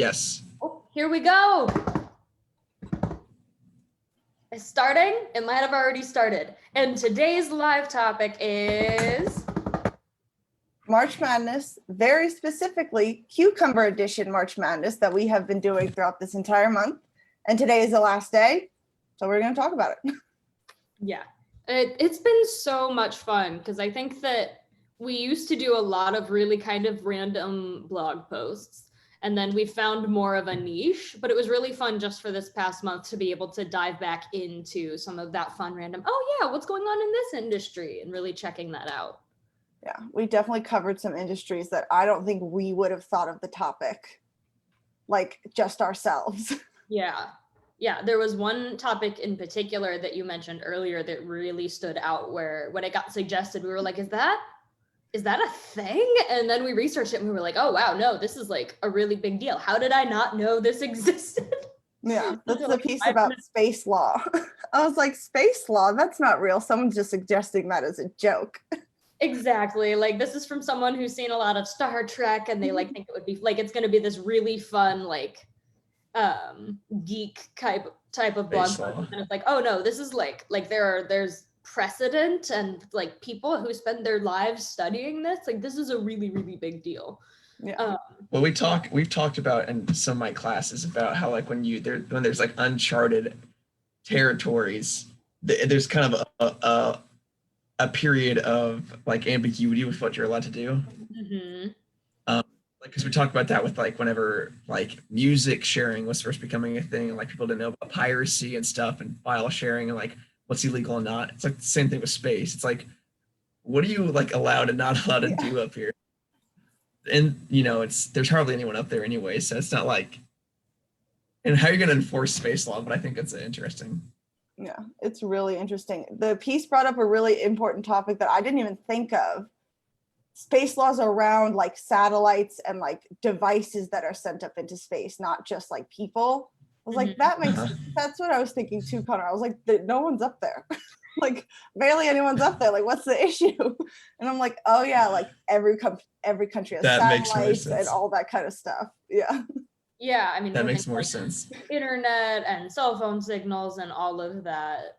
Yes. Oh, here we go. It's starting. It might have already started. And today's live topic is March Madness, very specifically Cucumber Edition March Madness that we have been doing throughout this entire month. And today is the last day, so we're going to talk about it. Yeah, it's been so much fun because I think that we used to do a lot of really kind of random blog posts. And then we found more of a niche, but it was really fun just for this past month to be able to dive back into some of that fun random, oh yeah, what's going on in this industry, and really checking that out. Yeah, we definitely covered some industries that I don't think we would have thought of the topic, like just ourselves. Yeah, there was one topic in particular that you mentioned earlier that really stood out where when it got suggested, we were like, is that a thing? And then we researched it and we were like, oh wow, no, this is like a really big deal. How did I not know this existed? Yeah, that's the piece about space law. I was like, space law? That's not real. Someone's just suggesting that as a joke. Exactly. Like this is from someone who's seen a lot of Star Trek and they like think it would be like it's gonna be this really fun like geek type of blog post. And it's like, oh no, this is like there's precedent and like people who spend their lives studying this, like this is a really, really big deal. Yeah. Well, we've talked about in some of my classes about how like when there's like uncharted territories, there's kind of a period of like ambiguity with what you're allowed to do. Mm-hmm. Like, because we talked about that with like whenever like music sharing was first becoming a thing, and like people didn't know about piracy and stuff and file sharing and like what's illegal and not. It's like the same thing with space. It's like, what are you like allowed and not allowed to do up here? And you know, there's hardly anyone up there anyway, so it's not like. And how are you going to enforce space law? But I think it's interesting. Yeah, it's really interesting. The piece brought up a really important topic that I didn't even think of. Space laws around like satellites and like devices that are sent up into space, not just like people. I was like, that's what I was thinking too, Connor. I was like, no one's up there. Like barely anyone's up there. Like, what's the issue? And I'm like, oh yeah, like every country has satellites and all that kind of stuff. Yeah. Yeah, I mean, that makes more sense. Internet and cell phone signals and all of that.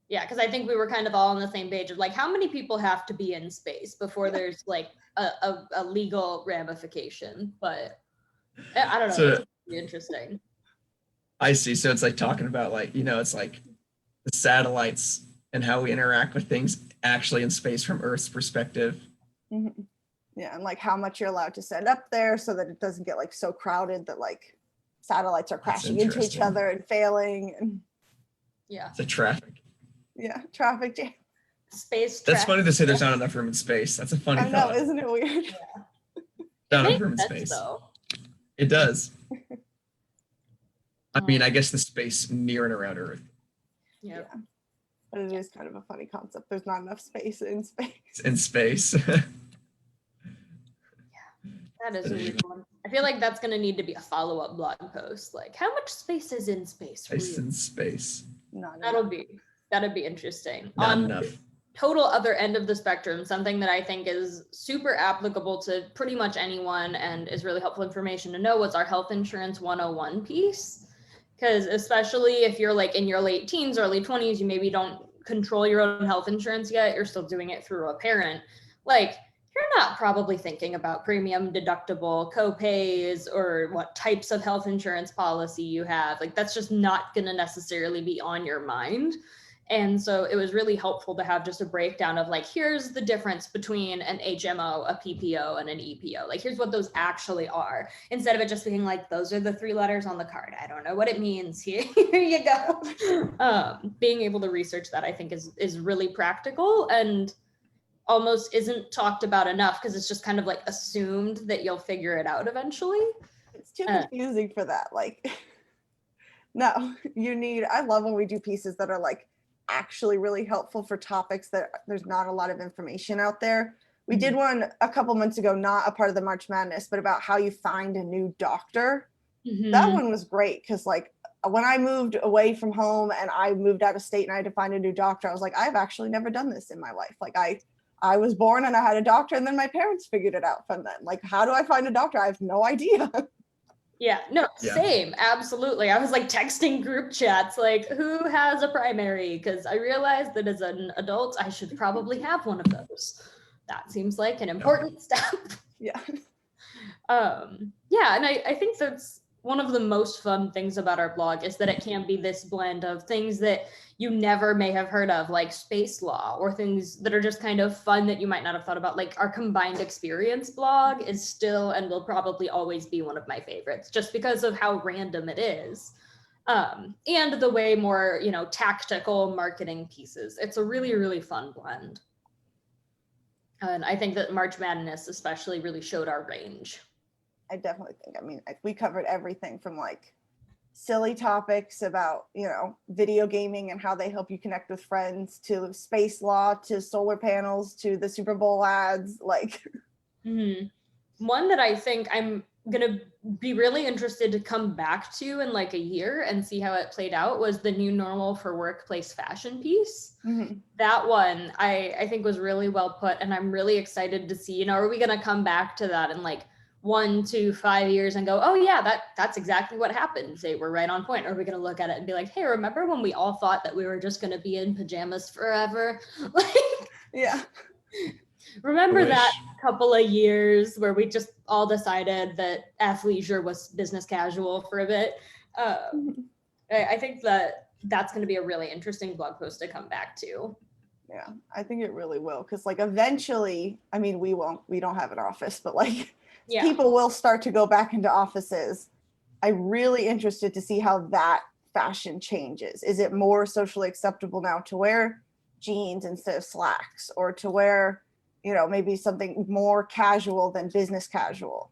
Yeah, because I think we were kind of all on the same page of like, how many people have to be in space before there's like a legal ramification? But I don't know. So, it's really interesting. I see. So it's like talking about like, you know, it's like the satellites and how we interact with things actually in space from Earth's perspective. Mm-hmm. Yeah, and like how much you're allowed to send up there so that it doesn't get like so crowded that like satellites are crashing into each other and failing. And yeah, it's a traffic. Yeah, traffic jam. Space. That's funny to say there's not enough room in space. That's a funny thought. I know, isn't it weird? Yeah. Not enough room in space. Though. It does. I mean, I guess the space near and around Earth. Yeah. But it is kind of a funny concept. There's not enough space in space. In space. That is a weird one. I feel like that's going to need to be a follow-up blog post. Like, how much space is in space for you? In space. That'd be interesting. Not On enough. the total other end of the spectrum, something that I think is super applicable to pretty much anyone and is really helpful information to know was our health insurance 101 piece. Because especially if you're like in your late teens, early 20s, you maybe don't control your own health insurance yet. You're still doing it through a parent. Like, you're not probably thinking about premium, deductible, co-pays, or what types of health insurance policy you have. Like that's just not going to necessarily be on your mind. And so it was really helpful to have just a breakdown of like, here's the difference between an HMO, a PPO, and an EPO. Like, here's what those actually are. Instead of it just being like, those are the 3 letters on the card. I don't know what it means. Here you go. Being able to research that, I think, is really practical and almost isn't talked about enough because it's just kind of like assumed that you'll figure it out eventually. It's too confusing for that. Like, no, I love when we do pieces that are like actually really helpful for topics that there's not a lot of information out there. We did one a couple months ago, not a part of the March Madness, but about how you find a new doctor. Mm-hmm. That one was great because like when I moved away from home and I moved out of state and I had to find a new doctor, I was like, I've actually never done this in my life. Like I was born and I had a doctor and then my parents figured it out from then. Like, how do I find a doctor? I have no idea. Yeah, no, Yeah. same, absolutely. I was like texting group chats, like, who has a primary? Because I realized that as an adult, I should probably have one of those. That seems like an important step. Yeah. Yeah, and I think that's one of the most fun things about our blog is that it can be this blend of things that you never may have heard of, like space law, or things that are just kind of fun that you might not have thought about. Like our combined experience blog is still and will probably always be one of my favorites, just because of how random it is. And the way more, tactical marketing pieces. It's a really, really fun blend. And I think that March Madness especially really showed our range. I definitely think, I mean, we covered everything from like silly topics about, video gaming and how they help you connect with friends, to space law, to solar panels, to the Super Bowl ads. Like, one that I think I'm gonna be really interested to come back to in like a year and see how it played out was the new normal for workplace fashion piece. That one I think was really well put, and I'm really excited to see, are we gonna come back to that in like 1 to 5 years and go, oh yeah, that's exactly what happened. Say we're right on point. Or are we gonna look at it and be like, hey, remember when we all thought that we were just gonna be in pajamas forever? Like, yeah. Remember that couple of years where we just all decided that athleisure was business casual for a bit? I think that's going to be a really interesting blog post to come back to. Yeah, I think it really will. Because like eventually, I mean, we don't have an office, but like people will start to go back into offices. I'm really interested to see how that fashion changes. Is it more socially acceptable now to wear jeans instead of slacks, or to wear, maybe something more casual than business casual?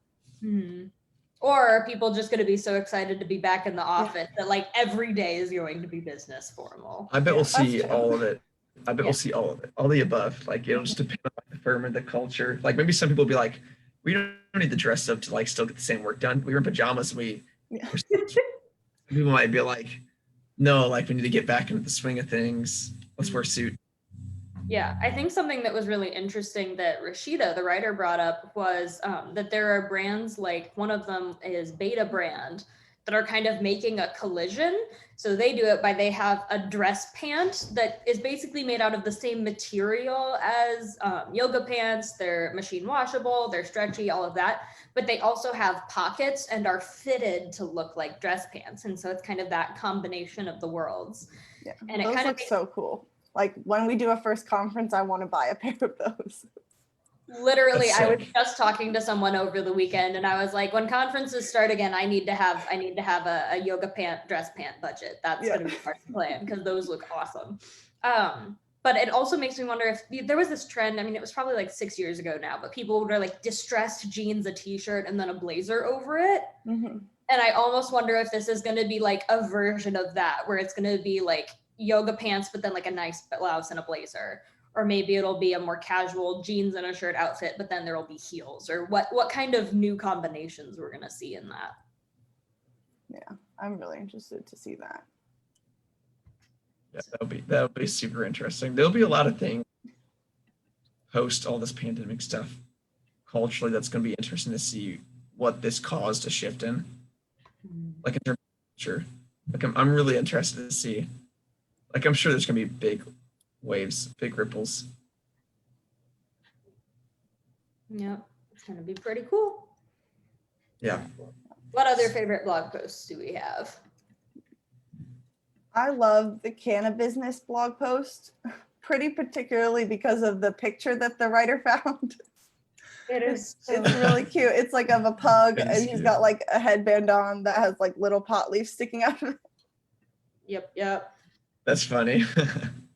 Or are people just going to be so excited to be back in the office that like every day is going to be business formal? I bet we'll see all of it. I bet we'll see all of it, all the above. Like it'll just depend on the firm and the culture. Like maybe some people will be like, we don't need to dress up to like still get the same work done. We were in pajamas. People might be like, no, like we need to get back into the swing of things. Let's wear a suit. Yeah, I think something that was really interesting that Rashida, the writer, brought up was that there are brands, like one of them is Beta Brand, that are kind of making a collision. So they do it by, they have a dress pant that is basically made out of the same material as yoga pants. They're machine washable, they're stretchy, all of that. But they also have pockets and are fitted to look like dress pants. And so it's kind of that combination of the worlds. Yeah, and those it kind look of so cool. Like when we do a first conference, I want to buy a pair of those. Literally, I was just talking to someone over the weekend and I was like, when conferences start again, I need to have a yoga dress pant budget. That's going to be part of the plan, because those look awesome. But it also makes me wonder if there was this trend. I mean, it was probably like 6 years ago now, but people would wear like distressed jeans, a t-shirt, and then a blazer over it. And I almost wonder if this is going to be like a version of that, where it's going to be like yoga pants, but then like a nice blouse and a blazer. Or maybe it'll be a more casual jeans and a shirt outfit, but then there'll be heels, or what kind of new combinations we're going to see in that. Yeah, I'm really interested to see that. Yeah, that'll be super interesting. There'll be a lot of things post all this pandemic stuff culturally that's going to be interesting to see what this caused a shift in. Like in terms of culture. Like I'm really interested to see. Like I'm sure there's going to be big waves, big ripples. Yeah, it's going to be pretty cool. Yeah. What other favorite blog posts do we have? I love the Cannabusiness blog post, pretty particularly because of the picture that the writer found. It's really cute. It's like of a pug, and he's got like a headband on that has like little pot leaves sticking out of it. Yep. That's funny.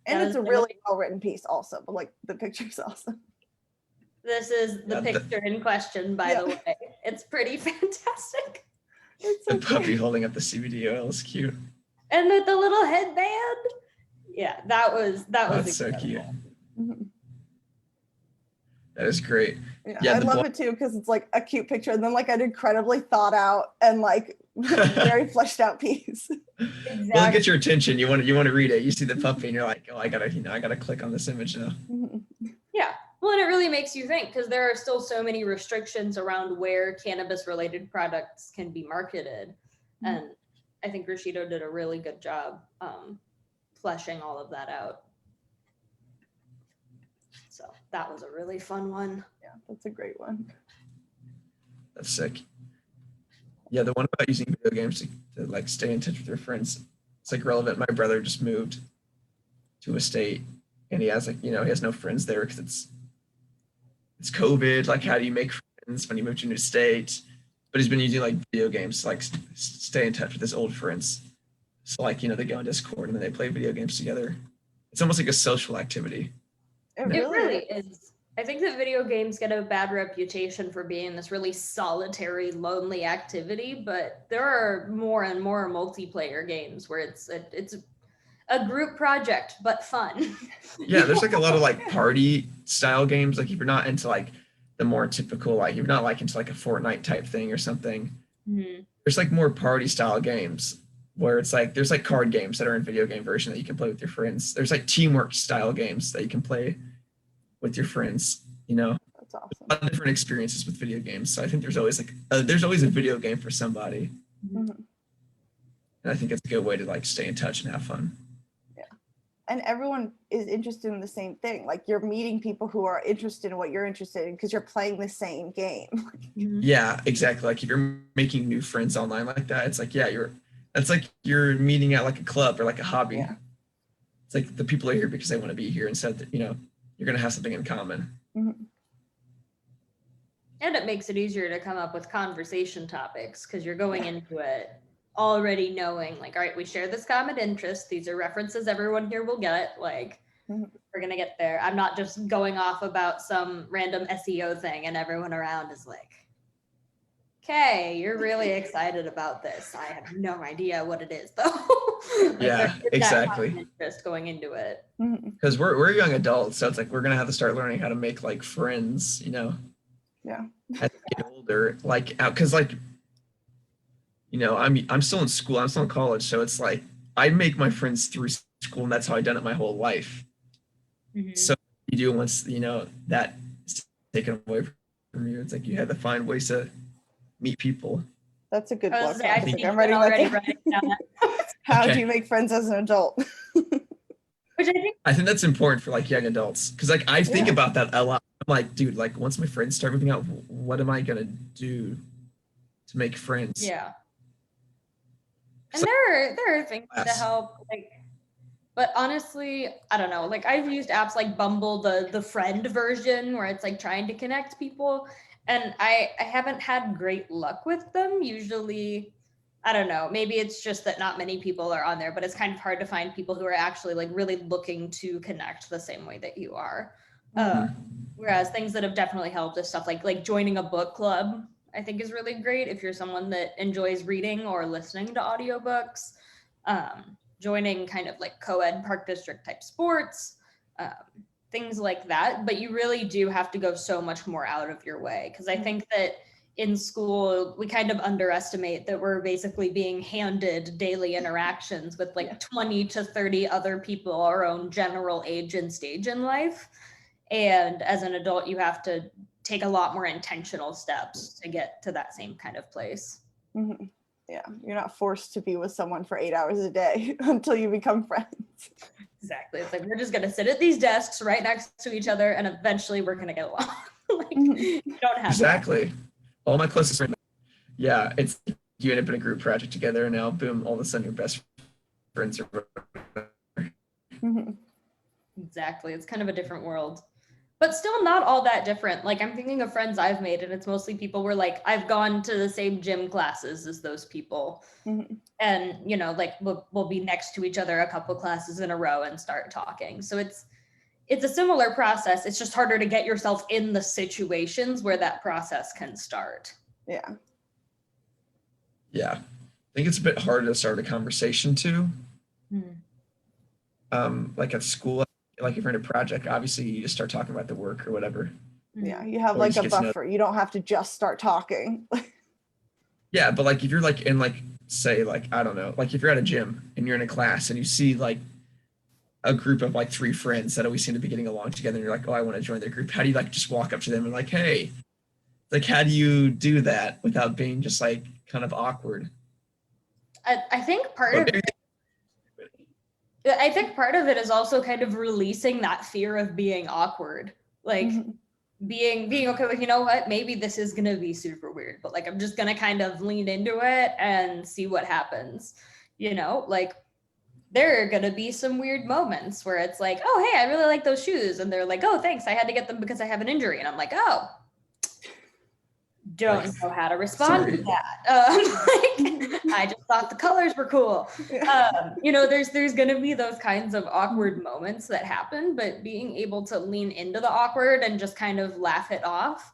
And it's a really well written piece also, but like the picture's awesome. This is the picture in question, by the way. It's pretty fantastic. It's the puppy holding up the CBD oil is cute. And the little headband. Yeah, that was That's so cute. That is great. Yeah, I love it too, because it's like a cute picture and then like an incredibly thought out and like very fleshed out piece. Exactly. It'll get your attention. You want to read it. You see the puppy and you're like, oh, I gotta click on this image now. Yeah. Well, and it really makes you think because there are still so many restrictions around where cannabis related products can be marketed. And I think Rashido did a really good job fleshing all of that out. So that was a really fun one. Yeah, that's a great one. That's sick. Yeah, the one about using video games to like stay in touch with your friends. It's like relevant. My brother just moved to a state and he has like, he has no friends there because it's COVID. Like, how do you make friends when you move to a new state? But he's been using like video games to like stay in touch with his old friends. So like, they go on Discord and then they play video games together. It's almost like a social activity. It really is. I think that video games get a bad reputation for being this really solitary, lonely activity, but there are more and more multiplayer games where it's a group project, but fun. Yeah, there's like a lot of like party style games. Like if you're not into like the more typical, like you're not like into like a Fortnite type thing or something. Mm-hmm. There's like more party style games where it's like there's like card games that are in video game version that you can play with your friends. There's like teamwork style games that you can play with your friends. That's awesome. A lot of different experiences with video games. So I think there's always like there's always a video game for somebody. Mm-hmm. And I think it's a good way to like stay in touch and have fun. And everyone is interested in the same thing. Like you're meeting people who are interested in what you're interested in because you're playing the same game. Yeah, exactly. Like if you're making new friends online like that, it's like, that's like you're meeting at like a club or like a hobby. Yeah. It's like the people are here because they want to be here instead of, you're going to have something in common. Mm-hmm. And it makes it easier to come up with conversation topics because you're going into it already knowing like, all right, we share this common interest. These are references everyone here will get. Like, we're going to get there. I'm not just going off about some random SEO thing and everyone around is like, okay, you're really excited about this. I have no idea what it is though. Like, Yeah, exactly. Interest going into it. Because we're young adults. So it's like, we're going to have to start learning how to make like friends, Yeah. as we get older, like, because like, I'm still in school. I'm still in college. So it's like, I make my friends through school and that's how I've done it my whole life. Mm-hmm. So you do once, that is taken away from you. It's like, you have to find ways to meet people. That's a good book. I think I'm writing that down. How do you make friends as an adult? Which I think that's important for like young adults. Cause like, I think about that a lot. I'm like, dude, like once my friends start moving out, what am I going to do to make friends? Yeah. And So, there are things to help, like, but honestly, I don't know. Like I've used apps like Bumble, the friend version, where it's like trying to connect people, and I haven't had great luck with them. Usually, I don't know. Maybe it's just that not many people are on there, but it's kind of hard to find people who are actually like really looking to connect the same way that you are. Whereas things that have definitely helped is stuff like joining a book club. I think is really great if you're someone that enjoys reading or listening to audiobooks. Joining kind of like co-ed park district type sports, things like that. But you really do have to go so much more out of your way. Because I think that in school, we kind of underestimate that we're basically being handed daily interactions with like 20 to 30 other people our own general age and stage in life. And as an adult, you have to take a lot more intentional steps to get to that same kind of place. Mm-hmm. Yeah, you're not forced to be with someone for 8 hours a day until you become friends. Exactly. It's like, we're just going to sit at these desks right next to each other and eventually we're going to get along. Like, you don't have exactly. That. All my closest friends, it's you end up in a group project together and now boom, all of a sudden your best friends are Exactly. It's kind of a different world. But still not all that different. Like I'm thinking of friends I've made and it's mostly people where like I've gone to the same gym classes as those people. And, like we'll be next to each other a couple classes in a row and start talking. So it's a similar process. It's just harder to get yourself in the situations where that process can start. Yeah. Yeah. I think it's a bit harder to start a conversation too. Like at school, like if you're in a project, obviously you just start talking about the work or whatever. Yeah, you have like a buffer. You don't have to just start talking. Yeah, but like if you're like in like say like I don't know, like if you're at a gym and you're in a class and you see like a group of like 3 friends that always seem to be getting along together, and you're like, oh, I want to join their group. How do you like just walk up to them and like, hey, like, how do you do that without being just like kind of awkward? I think part But of maybe I think part of it is also kind of releasing that fear of being awkward. Like Mhm. being okay with, you know what, maybe this is gonna be super weird, but like I'm just gonna kind of lean into it and see what happens. You know, like there are gonna be some weird moments where it's like, oh hey, I really like those shoes. And they're like, oh thanks, I had to get them because I have an injury. And I'm like, oh, don't Like, know how to respond sorry. to that. Like, I just thought the colors were cool. You know, there's going to be those kinds of awkward moments that happen, but being able to lean into the awkward and just kind of laugh it off,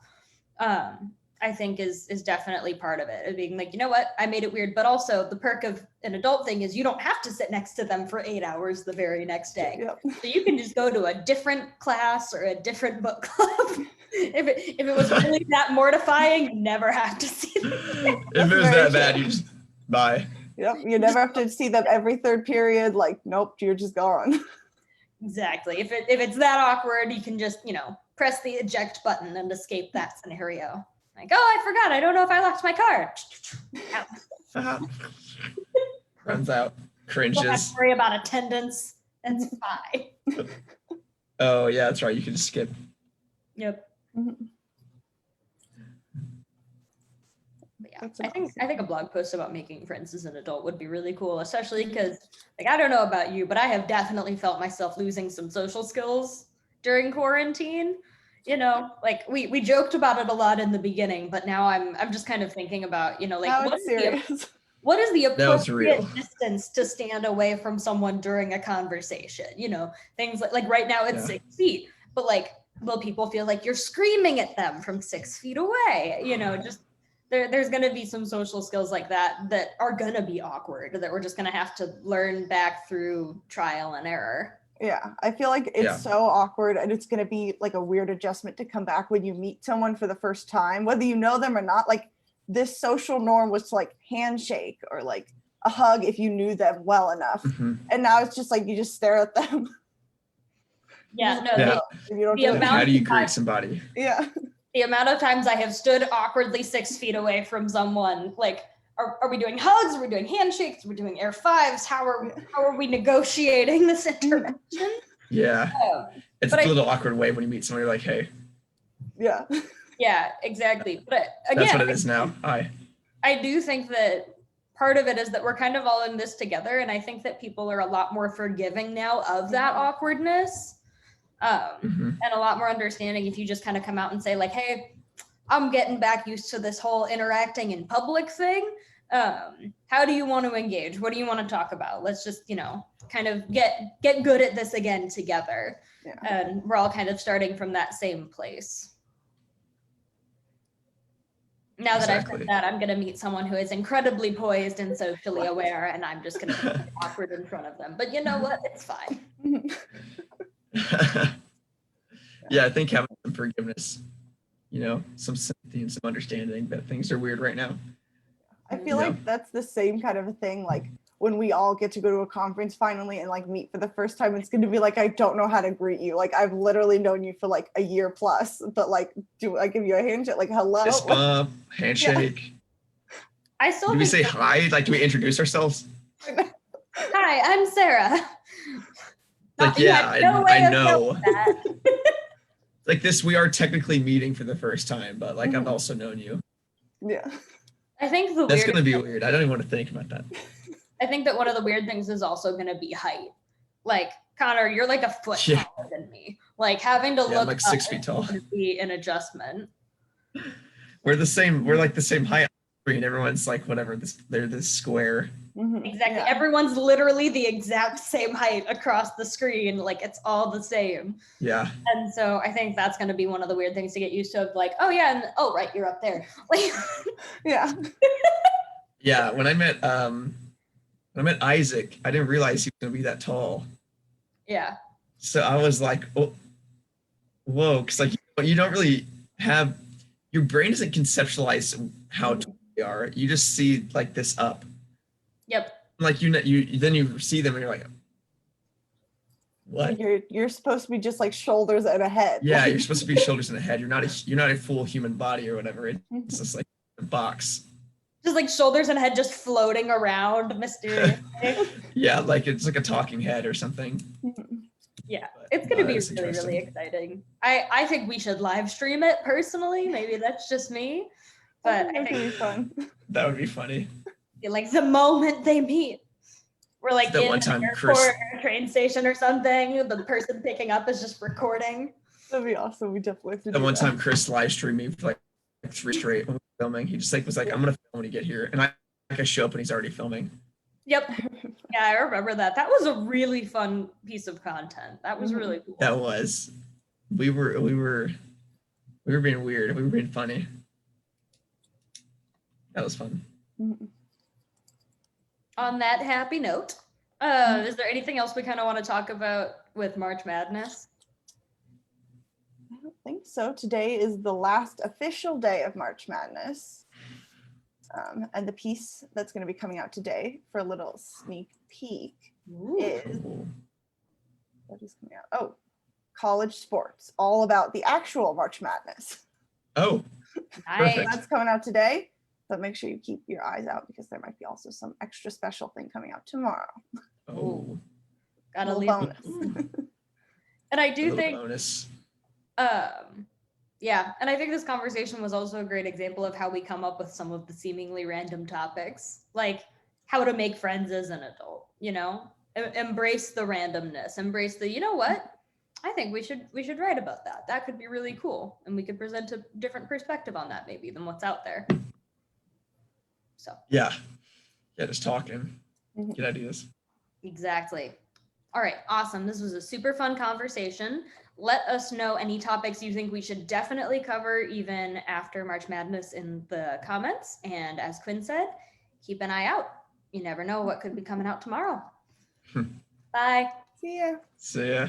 I think is definitely part of it. Of being like, you know what, I made it weird, but also the perk of an adult thing is you don't have to sit next to them for 8 hours the very next day. Yep. So you can just go to a different class or a different book club. If it was really that mortifying, you never have to see them. If it That's was very that bad, true. you just bye. Yep. You never have to see them every third period. Like, nope, you're just gone. Exactly. If it's that awkward, you can just, you know, press the eject button and escape that scenario. Like, oh, I forgot. I don't know if I locked my car. Out. Runs out, Don't have cringes. to worry about attendance. That's fine. Oh yeah, that's right. You can just skip. Yep. Mhm. But yeah, That's I think a blog post about making friends as an adult would be really cool, especially because, like, I don't know about you, but I have definitely felt myself losing some social skills during quarantine. You know, like we joked about it a lot in the beginning, but now I'm just kind of thinking about, you know, like Now it's serious. what is the Now it's appropriate real. distance to stand away from someone during a conversation? You know, things like right now it's Yeah. 6 feet, but like, will people feel like you're screaming at them from 6 feet away? You know, just there's going to be some social skills like that that are going to be awkward, that we're just going to have to learn back through trial and error. Yeah, I feel like it's Yeah. so awkward, and it's going to be like a weird adjustment to come back when you meet someone for the first time, whether you know them or not. Like, this social norm was to like handshake or like a hug if you knew them well enough. Mhm. And now it's just like you just stare at them. Yeah, no, Yeah. If you don't the do it. Like, amount how do you of greet time- somebody? Yeah. the amount of times I have stood awkwardly 6 feet away from someone, like, are we doing hugs? Are we doing handshakes? Are we doing air fives? How are we negotiating this interaction? Yeah. It's But a I- little awkward way when you meet someone. You're like, hey, Yeah. Yeah, exactly. But that's again, what it is now. Hi. I do think that part of it is that we're kind of all in this together, and I think that people are a lot more forgiving now of that awkwardness, Mhm. and a lot more understanding if you just kind of come out and say like, hey, I'm getting back used to this whole interacting in public thing. How do you want to engage? What do you want to talk about? Let's just, you know, kind of get good at this again together. Yeah. And we're all kind of starting from that same place. Now that I've Exactly. said that, I'm going to meet someone who is incredibly poised and socially aware, and I'm just going to be awkward in front of them. But you know what? It's fine. Yeah, I think having some forgiveness, you know, some sympathy and some understanding that things are weird right now. I feel Yeah. like that's the same kind of a thing. Like, when we all get to go to a conference finally and like meet for the first time, it's going to be like, I don't know how to greet you. Like, I've literally known you for like a year plus, but like, do I give you a handshake? Like, hello? Fist bump, handshake. I still Do we think say hi? Like, do we introduce ourselves? hi, I'm Sarah. Like, You yeah, had no way I of know. knowing that. Like this, we are technically meeting for the first time, but like I've Mhm. also known you. Yeah. I think the That's weird. gonna be weird. I don't even want to think about that. I think that one of the weird things is also going to be height. Like, Connor, you're like a foot Yeah. taller than me. Like, having to Yeah, I'm look like up 6 is feet tall. going to be an adjustment. We're like the same height on the screen. Everyone's like whatever. They're this square. Mhm. Exactly. Yeah. Everyone's literally the exact same height across the screen. Like, it's all the same. Yeah. And so I think that's going to be one of the weird things to get used to. Of like, oh yeah, and oh right, you're up there. Like, Yeah. Yeah. When I met Isaac, I didn't realize he was gonna be that tall. yeah, So I was like, oh, whoa, because like you don't really have your brain doesn't conceptualize how tall they are. You just see like this up. yep. Like you then you see them and you're like, What? You're supposed to be just like shoulders and a head. Yeah, like- you're supposed to be shoulders and a head. You're not a full human body or whatever. It's just like a box. Just like shoulders and head just floating around mysteriously. Yeah, like it's like a talking head or something. Yeah, But, it's gonna that be is really, interesting. really exciting. I think we should live stream it personally. Maybe that's just me, but I that could be think fun. That would be funny. like the moment they meet, we're like That in one an time airport Chris- or a train station or something. The person picking up is just recording. That'd be awesome. We definitely have to That do one that. time Chris live streamed me for like 3 straight when we were filming. He just like was like, I'm gonna film when you get here. And I show up and he's already filming. Yep. Yeah, I remember that. That was a really fun piece of content. That was really cool. That was we were being weird. We were being funny. That was fun. Mhm. On that happy note, is there anything else we kind of want to talk about with March Madness? I don't think so. Today is the last official day of March Madness. And the piece that's going to be coming out today for a little sneak peek is Cool. what is coming out? Oh, college sports, all about the actual March Madness. Oh, Nice. Perfect. That's coming out today, but make sure you keep your eyes out because there might be also some extra special thing coming out tomorrow. oh. Gotta Little leave. bonus. And I A do little think bonus. yeah, and I think this conversation was also a great example of how we come up with some of the seemingly random topics, like how to make friends as an adult, you know? Embrace the randomness, embrace the, you know what? I think we should write about that. That could be really cool. And we could present a different perspective on that maybe than what's out there. So Yeah. Yeah, just talking. Mhm. Get ideas. exactly. All right, awesome. This was a super fun conversation. Let us know any topics you think we should definitely cover even after March Madness in the comments. And as Quinn said, keep an eye out. You never know what could be coming out tomorrow. Bye. See ya. See ya.